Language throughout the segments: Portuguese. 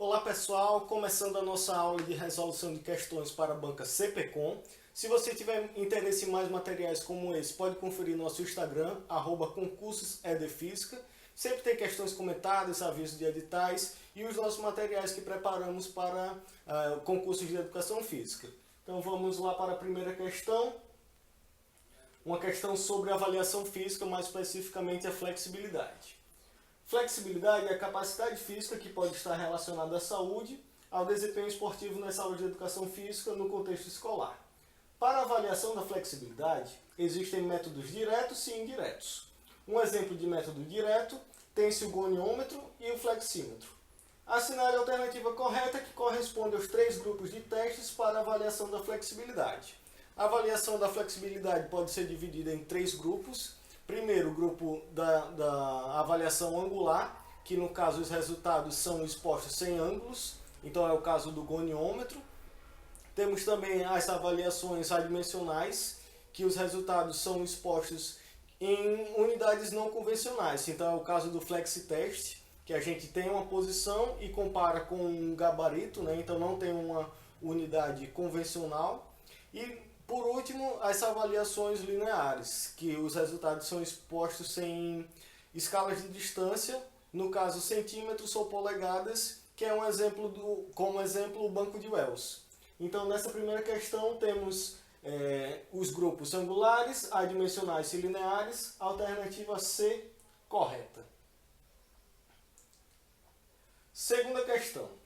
Olá pessoal, começando a nossa aula de resolução de questões para a banca CPCom. Se você tiver interesse em mais materiais como esse, pode conferir nosso Instagram, @concursosedfísica. Sempre tem questões comentadas, avisos de editais e os nossos materiais que preparamos para concursos de educação física. Então vamos lá para a primeira questão. Uma questão sobre avaliação física, mais especificamente a flexibilidade. Flexibilidade é a capacidade física que pode estar relacionada à saúde, ao desempenho esportivo nas aulas de educação física no contexto escolar. Para a avaliação da flexibilidade, existem métodos diretos e indiretos. Um exemplo de método direto tem-se o goniômetro e o flexímetro. Assinale a alternativa correta que corresponde aos 3 grupos de testes para a avaliação da flexibilidade. A avaliação da flexibilidade pode ser dividida em 3 grupos. Primeiro, o grupo da avaliação angular, que no caso os resultados são expostos sem ângulos, então é o caso do goniômetro. Temos também as avaliações adimensionais, que os resultados são expostos em unidades não convencionais, então é o caso do flexitest, que a gente tem uma posição e compara com um gabarito, né? Então não tem uma unidade convencional. E por último, as avaliações lineares, que os resultados são expostos em escalas de distância, no caso centímetros ou polegadas, que é como exemplo o banco de Wells. Então nessa primeira questão temos os grupos angulares, adimensionais e lineares, alternativa C correta. Segunda questão.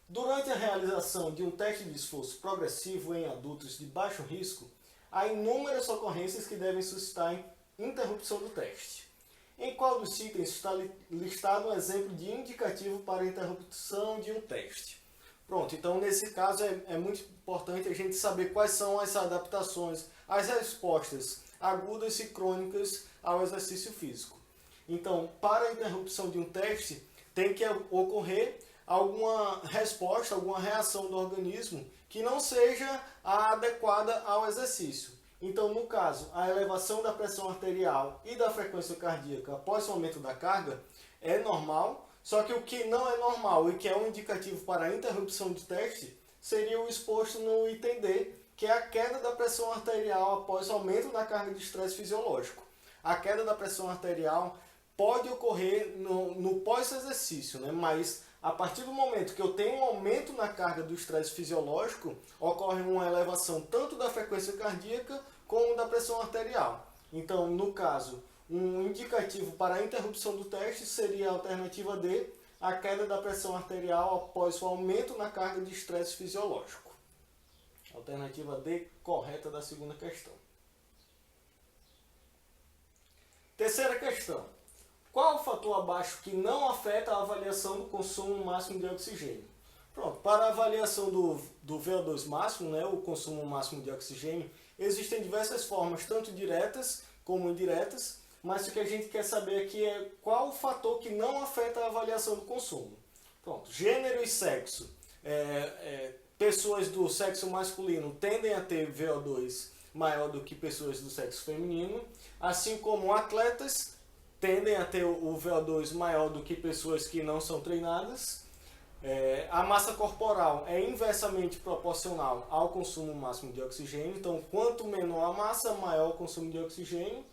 Durante a realização de um teste de esforço progressivo em adultos de baixo risco, há inúmeras ocorrências que devem suscitar interrupção do teste. Em qual dos itens está listado um exemplo de indicativo para a interrupção de um teste? Pronto, então nesse caso é muito importante a gente saber quais são as adaptações, as respostas agudas e crônicas ao exercício físico. Então, para a interrupção de um teste, tem que ocorrer alguma resposta, alguma reação do organismo que não seja a adequada ao exercício. Então, no caso, a elevação da pressão arterial e da frequência cardíaca após o aumento da carga é normal, só que o que não é normal e que é um indicativo para a interrupção de teste seria o exposto no item D, que é a queda da pressão arterial após o aumento da carga de estresse fisiológico. A queda da pressão arterial pode ocorrer no pós-exercício, né? Mas a partir do momento que eu tenho um aumento na carga do estresse fisiológico, ocorre uma elevação tanto da frequência cardíaca como da pressão arterial. Então, no caso, um indicativo para a interrupção do teste seria a alternativa D, a queda da pressão arterial após o aumento na carga de estresse fisiológico. Alternativa D correta da segunda questão. Terceira questão. Qual o fator abaixo que não afeta a avaliação do consumo máximo de oxigênio? Pronto, para a avaliação do VO2 máximo, né, o consumo máximo de oxigênio, existem diversas formas, tanto diretas como indiretas, mas o que a gente quer saber aqui é qual o fator que não afeta a avaliação do consumo. Pronto, gênero e sexo. Pessoas do sexo masculino tendem a ter VO2 maior do que pessoas do sexo feminino, assim como atletas tendem a ter o VO2 maior do que pessoas que não são treinadas. A massa corporal é inversamente proporcional ao consumo máximo de oxigênio, então quanto menor a massa, maior o consumo de oxigênio.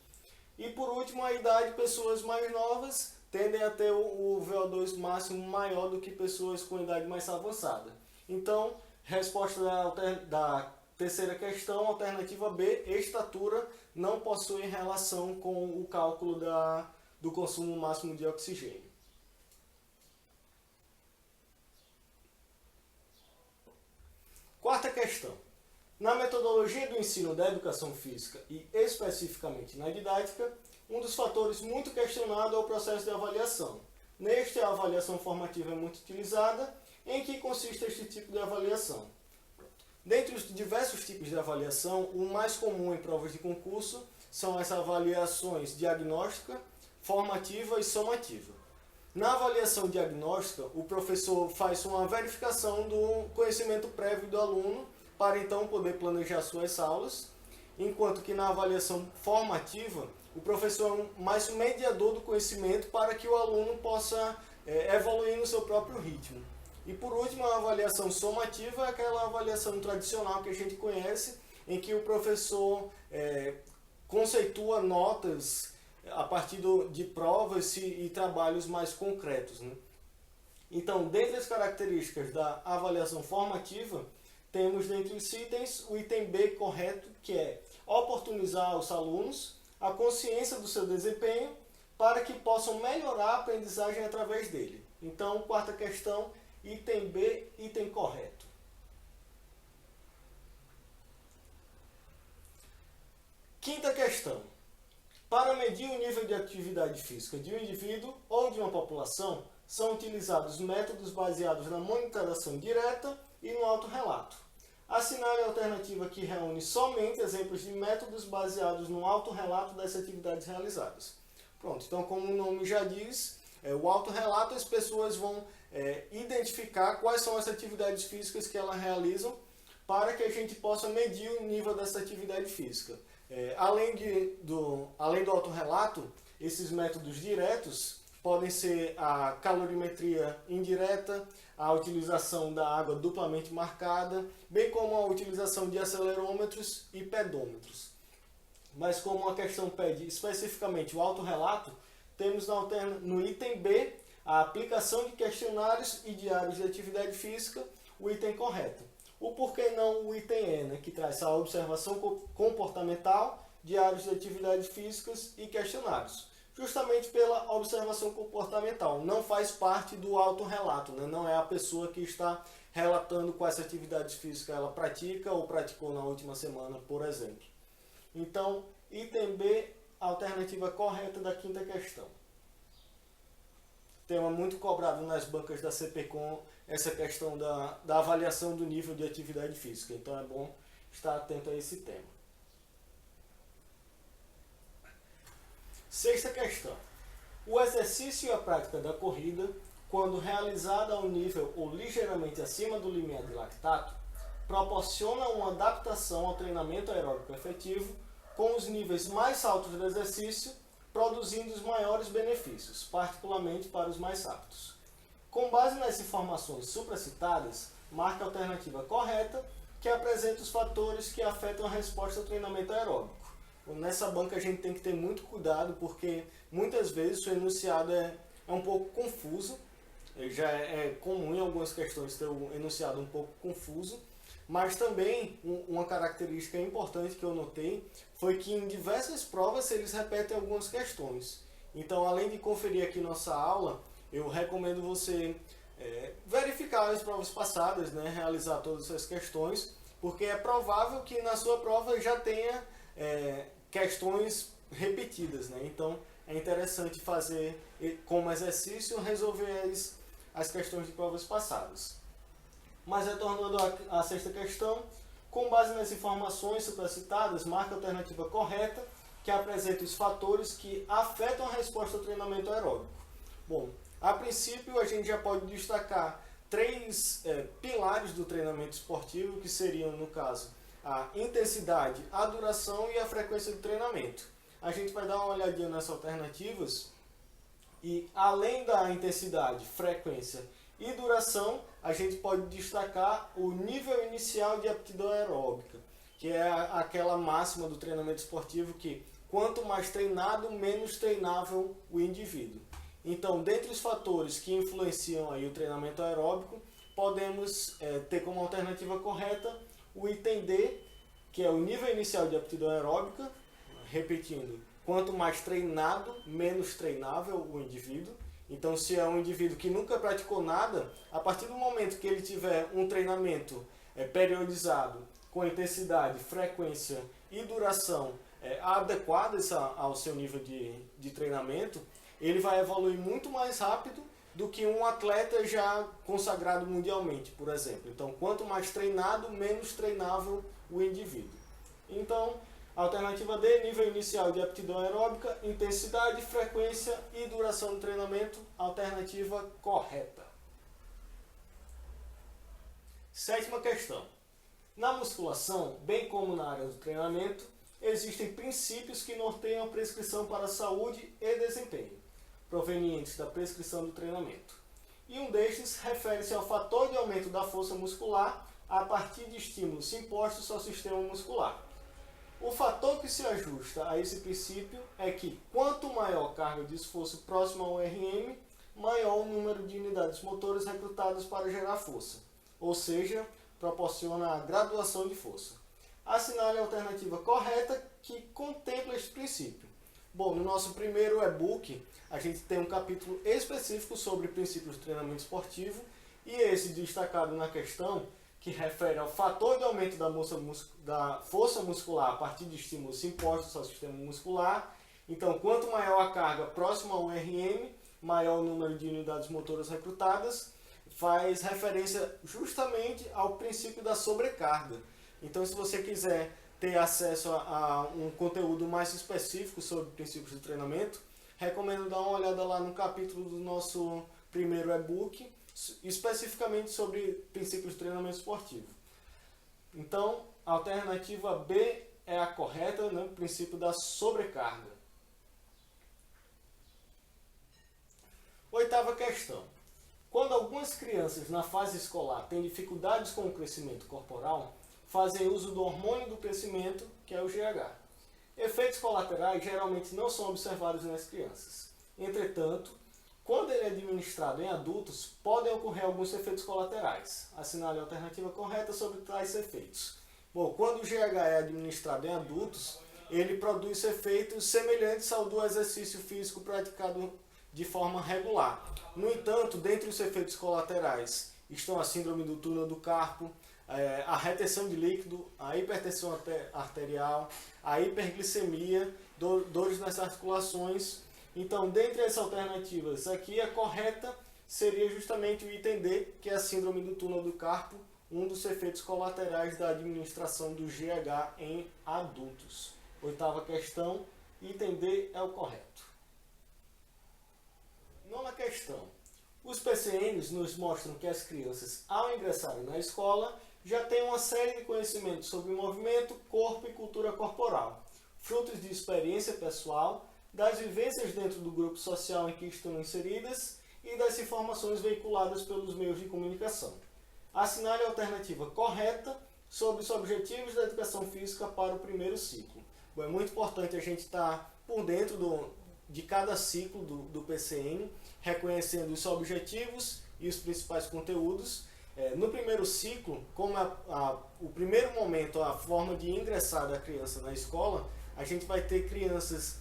E por último, a idade, pessoas mais novas tendem a ter o VO2 máximo maior do que pessoas com idade mais avançada. Então, resposta da terceira questão, alternativa B, estatura não possui relação com o cálculo do consumo máximo de oxigênio. Quarta questão. Na metodologia do ensino da educação física e especificamente na didática, um dos fatores muito questionado é o processo de avaliação. Neste, a avaliação formativa é muito utilizada. Em que consiste este tipo de avaliação? Dentre os diversos tipos de avaliação, o mais comum em provas de concurso são as avaliações diagnóstica, formativa e somativa. Na avaliação diagnóstica, o professor faz uma verificação do conhecimento prévio do aluno para então poder planejar suas aulas, enquanto que na avaliação formativa, o professor é mais um mediador do conhecimento para que o aluno possa evoluir no seu próprio ritmo. E por último, a avaliação somativa é aquela avaliação tradicional que a gente conhece, em que o professor conceitua notas a partir de provas e trabalhos mais concretos, né? Então, dentre as características da avaliação formativa, temos dentre os itens o item B correto, que é oportunizar os alunos a consciência do seu desempenho para que possam melhorar a aprendizagem através dele. Então, quarta questão, item B, item correto. Quinta questão. Para medir o nível de atividade física de um indivíduo ou de uma população, são utilizados métodos baseados na monitoração direta e no autorrelato. Assinale a alternativa que reúne somente exemplos de métodos baseados no autorrelato das atividades realizadas. Pronto, então como o nome já diz, o autorrelato as pessoas vão identificar quais são as atividades físicas que elas realizam para que a gente possa medir o nível dessa atividade física. Além do autorrelato, esses métodos diretos podem ser a calorimetria indireta, a utilização da água duplamente marcada, bem como a utilização de acelerômetros e pedômetros. Mas como a questão pede especificamente o autorrelato, temos no item B a aplicação de questionários e diários de atividade física, o item correto. O porquê não o item E, né, que traz a observação comportamental, diários de atividades físicas e questionários. Justamente pela observação comportamental, não faz parte do autorrelato, né? Não é a pessoa que está relatando quais atividades físicas ela pratica ou praticou na última semana, por exemplo. Então, item B, alternativa correta da quinta questão. Tema muito cobrado nas bancas da CPCOM, essa questão da avaliação do nível de atividade física. Então é bom estar atento a esse tema. Sexta questão. O exercício e a prática da corrida, quando realizada a um nível ou ligeiramente acima do limiar de lactato, proporciona uma adaptação ao treinamento aeróbico efetivo com os níveis mais altos do exercício, produzindo os maiores benefícios, particularmente para os mais aptos. Com base nas informações supracitadas, marque a alternativa correta, que apresenta os fatores que afetam a resposta ao treinamento aeróbico. Nessa banca a gente tem que ter muito cuidado, porque muitas vezes o enunciado é um pouco confuso. Já é comum em algumas questões ter o enunciado um pouco confuso, mas também uma característica importante que eu notei foi que em diversas provas eles repetem algumas questões. Então, além de conferir aqui nossa aula, eu recomendo você verificar as provas passadas, né, realizar todas essas questões, porque é provável que na sua prova já tenha questões repetidas, né? Então é interessante fazer como exercício resolver as questões de provas passadas. Mas retornando à sexta questão, com base nas informações supracitadas, marque a alternativa correta, que apresenta os fatores que afetam a resposta ao treinamento aeróbico. Bom, a princípio a gente já pode destacar três pilares do treinamento esportivo, que seriam, no caso, a intensidade, a duração e a frequência do treinamento. A gente vai dar uma olhadinha nas alternativas e, além da intensidade, frequência e duração, a gente pode destacar o nível inicial de aptidão aeróbica, que é aquela máxima do treinamento esportivo que quanto mais treinado, menos treinável o indivíduo. Então, dentre os fatores que influenciam aí o treinamento aeróbico, podemos ter como alternativa correta o item D, que é o nível inicial de aptidão aeróbica, repetindo, quanto mais treinado, menos treinável o indivíduo. Então, se é um indivíduo que nunca praticou nada, a partir do momento que ele tiver um treinamento periodizado, com intensidade, frequência e duração adequadas ao seu nível de treinamento, ele vai evoluir muito mais rápido do que um atleta já consagrado mundialmente, por exemplo. Então, quanto mais treinado, menos treinável o indivíduo. Então, alternativa D, nível inicial de aptidão aeróbica, intensidade, frequência e duração do treinamento, alternativa correta. Sétima questão. Na musculação, bem como na área do treinamento, existem princípios que norteiam a prescrição para a saúde e desempenho, provenientes da prescrição do treinamento. e um destes refere-se ao fator de aumento da força muscular a partir de estímulos impostos ao sistema muscular. O fator que se ajusta a esse princípio é que quanto maior a carga de esforço próximo ao RM, maior o número de unidades motoras recrutadas para gerar força, ou seja, proporciona a graduação de força. Assinale a alternativa correta que contempla este princípio. Bom, no nosso primeiro e-book, a gente tem um capítulo específico sobre princípios de treinamento esportivo, e esse destacado na questão, que refere ao fator de aumento da força muscular a partir de estímulos impostos ao sistema muscular. Então, quanto maior a carga próxima ao RM, maior o número de unidades motoras recrutadas, faz referência justamente ao princípio da sobrecarga. Então, se você quiser ter acesso a um conteúdo mais específico sobre princípios de treinamento, recomendo dar uma olhada lá no capítulo do nosso primeiro e-book, especificamente sobre princípios de treinamento esportivo. Então, a alternativa B é a correta, né? O princípio da sobrecarga. Oitava questão. Quando algumas crianças na fase escolar têm dificuldades com o crescimento corporal, fazem uso do hormônio do crescimento, que é o GH. Efeitos colaterais geralmente não são observados nas crianças. Entretanto, quando ele é administrado em adultos, podem ocorrer alguns efeitos colaterais. Assinale a alternativa correta sobre tais efeitos. Bom, quando o GH é administrado em adultos, ele produz efeitos semelhantes ao do exercício físico praticado de forma regular. No entanto, dentre os efeitos colaterais estão a síndrome do túnel do carpo, a retenção de líquido, a hipertensão arterial, a hiperglicemia, dores nas articulações. Então, dentre essas alternativas aqui, a correta seria justamente o item D, que é a síndrome do túnel do carpo, um dos efeitos colaterais da administração do GH em adultos. Oitava questão, item D é o correto. Nona questão. Os PCNs nos mostram que as crianças, ao ingressarem na escola, já têm uma série de conhecimentos sobre movimento, corpo e cultura corporal, frutos de experiência pessoal, das vivências dentro do grupo social em que estão inseridas e das informações veiculadas pelos meios de comunicação. Assinale a alternativa correta sobre os objetivos da educação física para o primeiro ciclo. Bom, é muito importante a gente estar por dentro de cada ciclo do PCN, reconhecendo os objetivos e os principais conteúdos. No primeiro ciclo, como o primeiro momento, a forma de ingressar da criança na escola, a gente vai ter crianças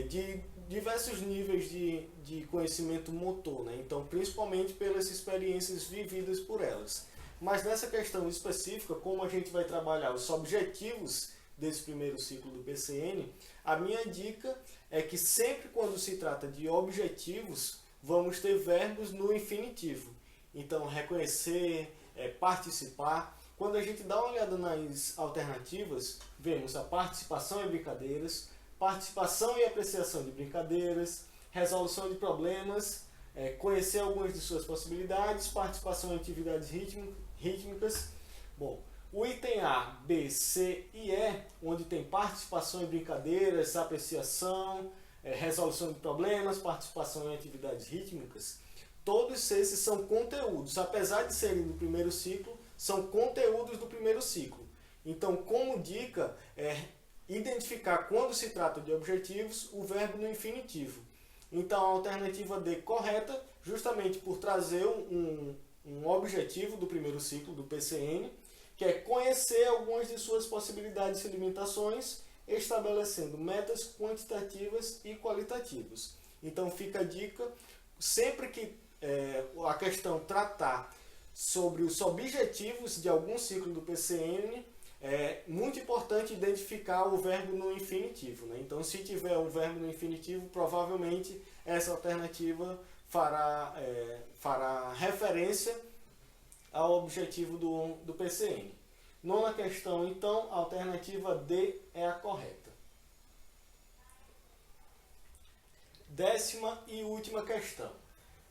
de diversos níveis de conhecimento motor, né? Então, principalmente pelas experiências vividas por elas. Mas nessa questão específica, como a gente vai trabalhar os objetivos desse primeiro ciclo do PCN, a minha dica é que sempre quando se trata de objetivos, vamos ter verbos no infinitivo. Então, reconhecer, participar. Quando a gente dá uma olhada nas alternativas, vemos a participação em brincadeiras, participação e apreciação de brincadeiras, resolução de problemas, conhecer algumas de suas possibilidades, participação em atividades rítmicas. Bom, o item A, B, C e E, onde tem participação em brincadeiras, apreciação, resolução de problemas, participação em atividades rítmicas, todos esses são conteúdos, apesar de serem do primeiro ciclo, são conteúdos do primeiro ciclo. Então, como dica, identificar quando se trata de objetivos, o verbo no infinitivo. Então, a alternativa D correta, justamente por trazer um objetivo do primeiro ciclo do PCN, que é conhecer algumas de suas possibilidades e limitações, estabelecendo metas quantitativas e qualitativas. Então, fica a dica, sempre que a questão tratar sobre os objetivos de algum ciclo do PCN, é muito importante identificar o verbo no infinitivo, né? Então, se tiver um verbo no infinitivo, provavelmente essa alternativa fará referência ao objetivo do PCN. Nona questão, então, a alternativa D é a correta. Décima e última questão.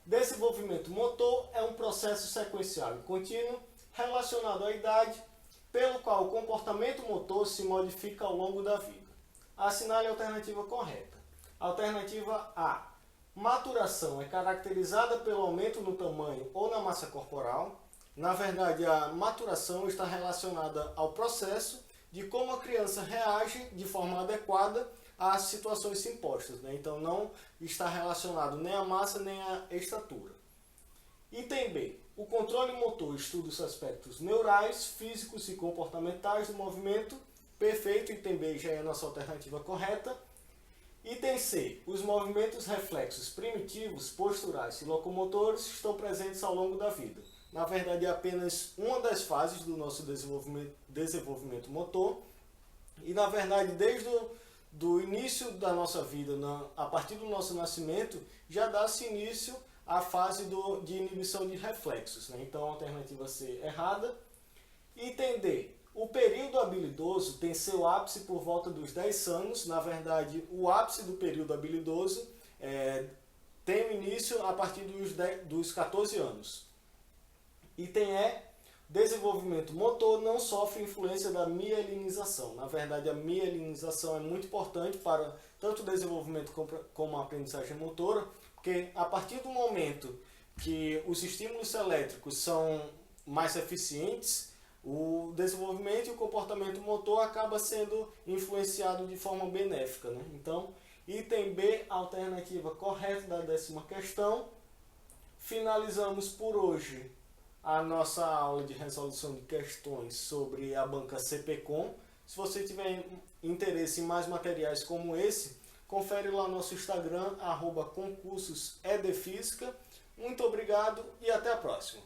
Desenvolvimento motor é um processo sequencial e contínuo relacionado à idade, pelo qual o comportamento motor se modifica ao longo da vida. Assinale a alternativa correta. Alternativa A. Maturação é caracterizada pelo aumento no tamanho ou na massa corporal. Na verdade, a maturação está relacionada ao processo de como a criança reage de forma adequada às situações impostas, né? Então não está relacionado nem à massa nem à estatura. Item B. O controle motor estuda os aspectos neurais, físicos e comportamentais do movimento. Perfeito, item B já é a nossa alternativa correta. Item C. Os movimentos reflexos primitivos, posturais e locomotores estão presentes ao longo da vida. Na verdade, é apenas uma das fases do nosso desenvolvimento motor. E, na verdade, desde o início da nossa vida, a partir do nosso nascimento, já dá-se início à fase de inibição de reflexos, né? Então, a alternativa C errada. Item D. O período habilidoso tem seu ápice por volta dos 10 anos. Na verdade, o ápice do período habilidoso tem o início a partir dos 14 anos. Item E. Desenvolvimento motor não sofre influência da mielinização. Na verdade, a mielinização é muito importante para tanto o desenvolvimento como a aprendizagem motora, porque a partir do momento que os estímulos elétricos são mais eficientes, o desenvolvimento e o comportamento motor acaba sendo influenciado de forma benéfica, né? Então, item B, alternativa correta da 10ª questão. Finalizamos por hoje a nossa aula de resolução de questões sobre a banca CPCOM. Se você tiver interesse em mais materiais como esse, confere lá no nosso Instagram, @concursosedefísica. Muito obrigado e até a próxima.